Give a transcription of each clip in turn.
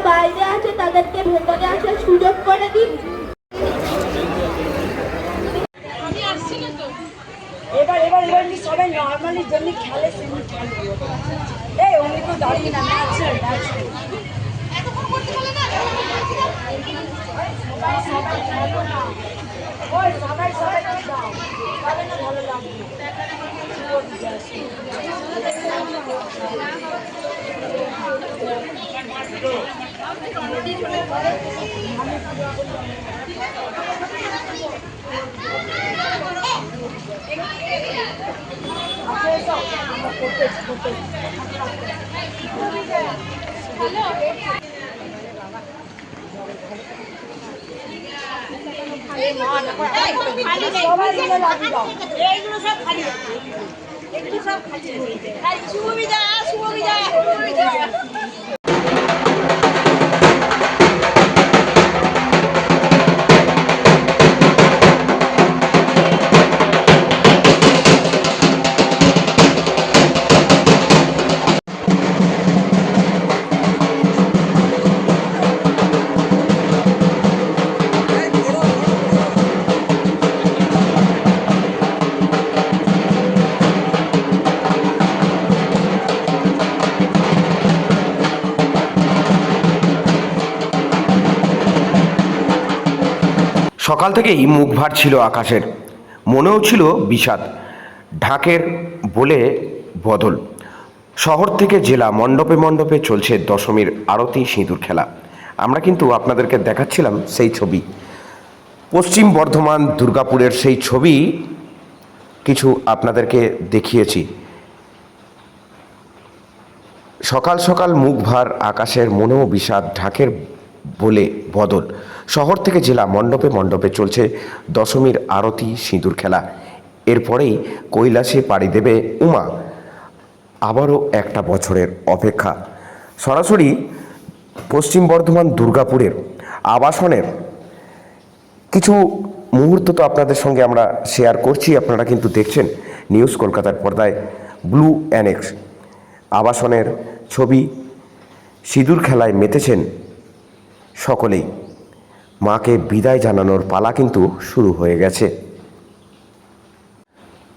বাইরে আছে তাদেরকে ভেতরে আসার সুযোগ করে দিন। এবার এবার এবার সবাই নর্মালি যেমনি খেলে সেমনি খেলবে। এই অমনি তো দাঁড়িয়ে না ন্যাচারাল ন্যাচারাল। সবাই খেলো না, ওই সবাই সবাই দাও, তাহলে না ভালো লাগবে। এইগুলো সব খালি, এগুলো সব খালি সুবিধা সুবিধা সুবিধা। সকাল থেকেই মুখ ভার ছিল আকাশের, মনেও ছিল বিষাদ। ঢাকের বলে বদল, শহর থেকে জেলা, মণ্ডপে মণ্ডপে চলছে দশমীর আরতি, সিঁদুর খেলা। আমরা কিন্তু আপনাদেরকে দেখাচ্ছিলাম সেই ছবি, পশ্চিম বর্ধমান দুর্গাপুরের সেই ছবি কিছু আপনাদেরকে দেখিয়েছি। সকাল সকাল মুখ ভার আকাশের, মনেও বিষাদ। ঢাকের বলে বদল, শহর থেকে জেলা, মণ্ডপে মণ্ডপে চলছে দশমীর আরতি, সিঁদুর খেলা। এরপরেই কৈলাসে পাড়ি দেবে উমা। আবারও একটা বছরের অপেক্ষা। সরাসরি পশ্চিম বর্ধমান দুর্গাপুরের আবাসনের কিছু মুহূর্ত তো আপনাদের সঙ্গে আমরা শেয়ার করছি। আপনারা কিন্তু দেখছেন নিউজ কলকাতার পর্দায় ব্লু অ্যানেক্স আবাসনের ছবি। সিঁদুর খেলায় মেতেছেন সকলেই। মাকে বিদায় জানানোর পালা কিন্তু শুরু হয়ে গেছে।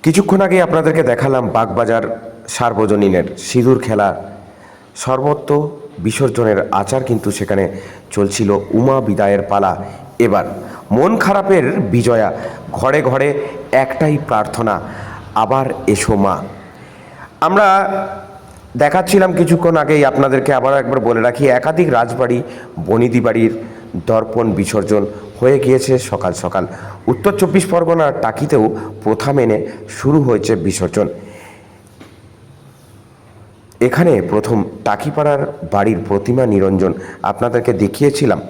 কিছুক্ষণ আগে আপনাদেরকে দেখালাম বাগবাজার সার্বজনীনের সিঁদুর খেলা, সর্বত্র বিসর্জনের আচার কিন্তু সেখানে চলছিল। উমা বিদায়ের পালা এবার। মন খারাপের বিজয়া, ঘরে ঘরে একটাই প্রার্থনা, আবার এসো মা। আমরা দেখাচ্ছিলাম কিছুক্ষণ আগেই, আপনাদেরকে আবার একবার বলে রাখি, একাধিক রাজবাড়ি, বনিদি বাড়ির দর্পণ বিসর্জন হয়ে গিয়েছে সকাল সকাল। উত্তর 24 পরগনার টাকিতেও প্রথা মেনে শুরু হয়েছে বিসর্জন। এখানে প্রথম টাকিপাড়ার বাড়ির প্রতিমা নিরঞ্জন আপনাদেরকে দেখিয়েছিলাম।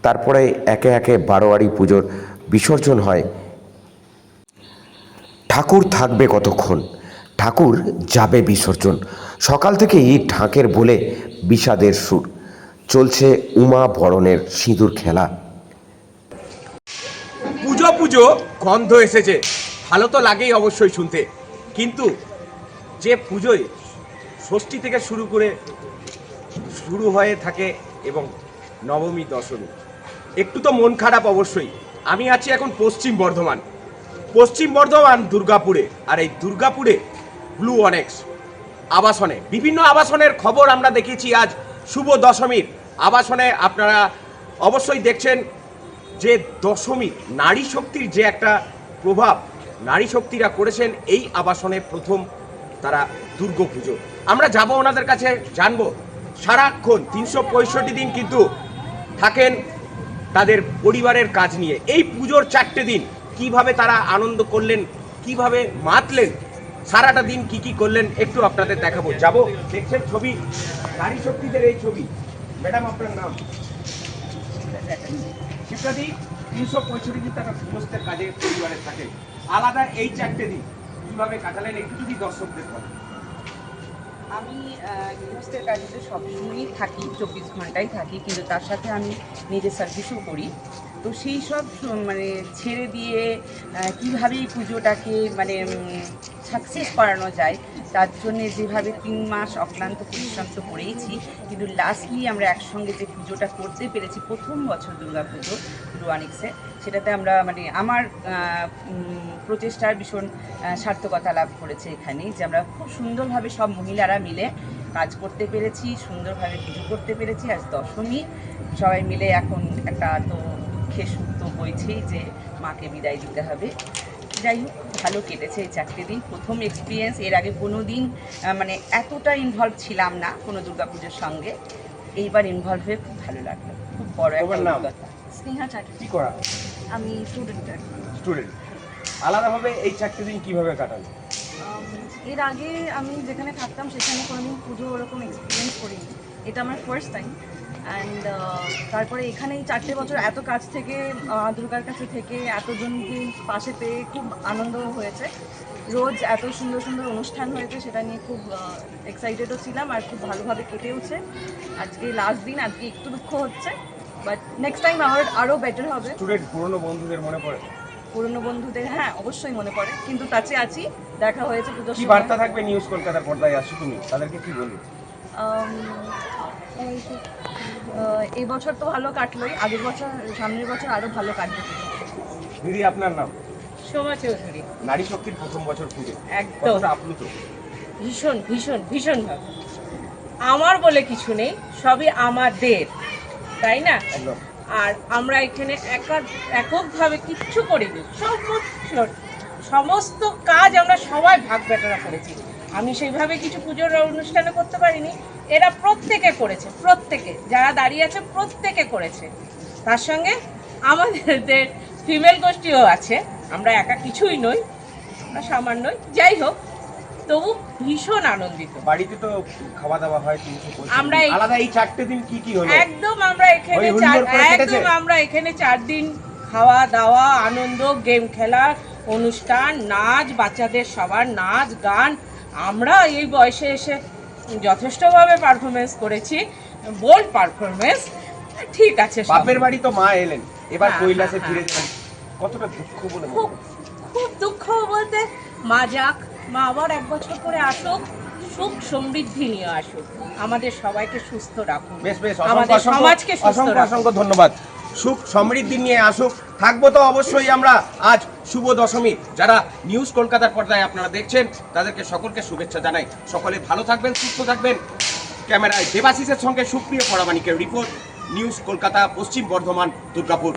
তারপরে একে একে বারোয়ারি পুজোর বিসর্জন হয়। ঠাকুর থাকবে কতক্ষণ, ঠাকুর যাবে বিসর্জন। সকাল থেকেই ঢাকের বলে বিষাদের সুর, চলছে উমা বরণের সিঁদুর খেলা। পুজো পুজো গন্ধ এসেছে, ভালো তো লাগেই অবশ্যই শুনতে, কিন্তু যে পুজোয় ষষ্ঠী থেকে শুরু হয়ে থাকে এবং নবমী দশমী, একটু তো মন খারাপ অবশ্যই। আমি আছি এখন পশ্চিম বর্ধমান দুর্গাপুরে, আর এই দুর্গাপুরে ব্লু অ্যানেক্স আবাসনে বিভিন্ন আবাসনের খবর আমরা দেখেছি। আজ শুভ দশমীর আবাসনে আপনারা অবশ্যই দেখছেন যে দশমী নারী শক্তির যে একটা প্রভাব নারী শক্তিরা করেছেন এই আবাসনে প্রথম তারা দুর্গাপুজো। আমরা যাব ওনাদের কাছে, জানবো সারাক্ষণ 365 দিন কিন্তু থাকেন তাদের পরিবারের কাজ নিয়ে। এই পুজোর 4টে দিন কিভাবে তারা আনন্দ করলেন, কিভাবে মাতলেন, সারাটা দিন কি কি করলেন একটু আপনাদের দেখাবো। যাব দেখছেন ছবি, নারী শক্তিদের এই ছবি। ম্যাডাম আপনার নাম? শিপ্রাদি 365 টাকা গৃহস্থের কাজে পরিবারে থাকে, আলাদা এই 4টে দিন কিভাবে কাটালেন একটু যদি দর্শকদের বলেন। আমি গৃহস্থের কাজে তো সবসময়ই থাকি, 24 ঘন্টাই থাকি, কিন্তু তার সাথে আমি নিজের সার্ভিসও করি। তো সেই সব মানে ছেড়ে দিয়ে কীভাবে এই পুজোটাকে মানে সাকসেস করানো যায়, তার জন্যে যেভাবে 3 মাস অক্লান্ত পরিশ্রম তো করেইছি, কিন্তু লাস্টলি আমরা একসঙ্গে যে পুজোটা করতে পেরেছি, প্রথম বছর দুর্গা পুজো ব্লু অনিক্সে, সেটাতে আমরা মানে আমার প্রচেষ্টার ভীষণ সার্থকতা লাভ করেছে এখানে, যে আমরা খুব সুন্দরভাবে সব মহিলারা মিলে কাজ করতে পেরেছি, সুন্দরভাবে পুজো করতে পেরেছি। আজ দশমী, সবাই মিলে এখন একটা তো দুঃখের সুখ তো বইছেই যে মাকে বিদায় দিতে হবে। যাই হোক, ভালো কেটেছে এই 4টে দিন, প্রথম এক্সপিরিয়েন্স। এর আগে কোনো দিন মানে এতটা ইনভলভ ছিলাম না কোনো দুর্গাপুজোর সঙ্গে, এইবার ইনভলভ হয়ে খুব ভালো লাগলো, খুব বড় একটা তোমার নাম? অভিজ্ঞতা। স্নেহা চ্যাটার্জি। কি করা? আমি স্টুডেন্ট। স্টুডেন্ট। আলাদাভাবে এই 4টে দিন কিভাবে কাটালেন? এর আগে আমি যেখানে থাকতাম সেখানে কোনোদিন পুজো ওরকম এক্সপিরিয়েন্স করিনি, এটা আমার ফার্স্ট টাইম। অ্যান্ড তারপরে এখানে এই 4টে বছর এত কাছ থেকে দুর্গার কাছে থেকে এতজনকে পাশে পেয়ে খুব আনন্দ হয়েছে। রোজ এত সুন্দর সুন্দর অনুষ্ঠান হয়েছে, সেটা নিয়ে খুব এক্সাইটেডও ছিলাম আর খুব ভালোভাবে কেটেওছে। আজকে লাস্ট দিন, আজকে একটু দুঃখ হচ্ছে, বাট নেক্সট টাইম আরও বেটার হবে। স্টুডেন্ট পুরনো বন্ধুদের মনে পড়ে? পুরনো বন্ধুদের হ্যাঁ অবশ্যই মনে পড়ে, কিন্তু কাছে আছি, দেখা হয়েছে পুজোর কি সময়। বার্তা থাকবে নিউজ কলকাতার পর্দায় আসছো তুমি, তাদেরকে কি বলবে? এই বছর তো ভালো কাটলোই, আগের বছর সামনের বছর আরো ভালো কাটবে। দিদি আপনার নাম? শোভা চৌধুরী। নারী শক্তির প্রথম বছর পুজো, একদম। কতটা আপ্লুত? ভীষণ ভীষণ ভীষণভাবে। আমার বলে কিছু নেই, সবই আমাদের, তাই না? একদম। আর আমরা এখানে এককভাবে কিচ্ছু করিনি, সমস্ত কাজ আমরা সবাই ভাগ বাটোয়ারা করেছি। আমি সেইভাবে কিছু পুজোর অনুষ্ঠানে করতে পারিনি, এরা প্রত্যেকে করেছে, প্রত্যেকে যারা দাঁড়িয়ে আছে প্রত্যেকে করেছে। তার সঙ্গে আমাদের ফিমেল গোষ্ঠীও আছে, আমরা একা কিছুই নই, আমরা সামান্যই। যাই হোক, তবু ভীষণ আনন্দিত। বাড়িতে তো খাওয়া দাওয়া হয় 365 আমরা আলাদা এই 4টে দিন কি কি হলো? একদম আমরা এখানে ওই হুল্লোড় করে কেটেছে? একদম আমরা এখানে 4 দিন খাওয়া দাওয়া, আনন্দ, গেম খেলা, অনুষ্ঠান, নাচ, বাচ্চাদের সবার নাচ গান। আমরা এই বয়সে এসে যথেষ্টভাবে পারফরমেন্স করেছি, বোল্ড পারফরমেন্স। ঠিক আছে, সব। বাপের বাড়ি তো মা এলেন, এবার হ্যাঁ, কৈলাসে হ্যাঁ, ফিরে যাবেন, কতটা দুঃখ বলে মনে খুব হয়? খুব দুঃখ বলতে, মা যাক, মা আবার 1 বছর করে আসুক, সুখ সমৃদ্ধি নিয়ে আসুক, আমাদের সবাইকে সুস্থ রাখুন, বেশ বেশ, আমাদের সমাজকে সুস্থ অসংখ্য রাখুন। অসংখ্য ধন্যবাদ। সুখ সমৃদ্ধি নিয়ে আসুক, থাকবো তো অবশ্যই আমরা। আজ শুভ দশমী, যারা নিউজ কলকাতার পর্দায় আপনারা দেখছেন তাদেরকে সকলকে শুভেচ্ছা জানাই। সকলে ভালো থাকবেন, সুস্থ থাকবেন। ক্যামেরায় দেবাশিসের সঙ্গে সুপ্রিয় পরামানিকের রিপোর্ট, নিউজ কলকাতা, পশ্চিম বর্ধমান, দুর্গাপুর।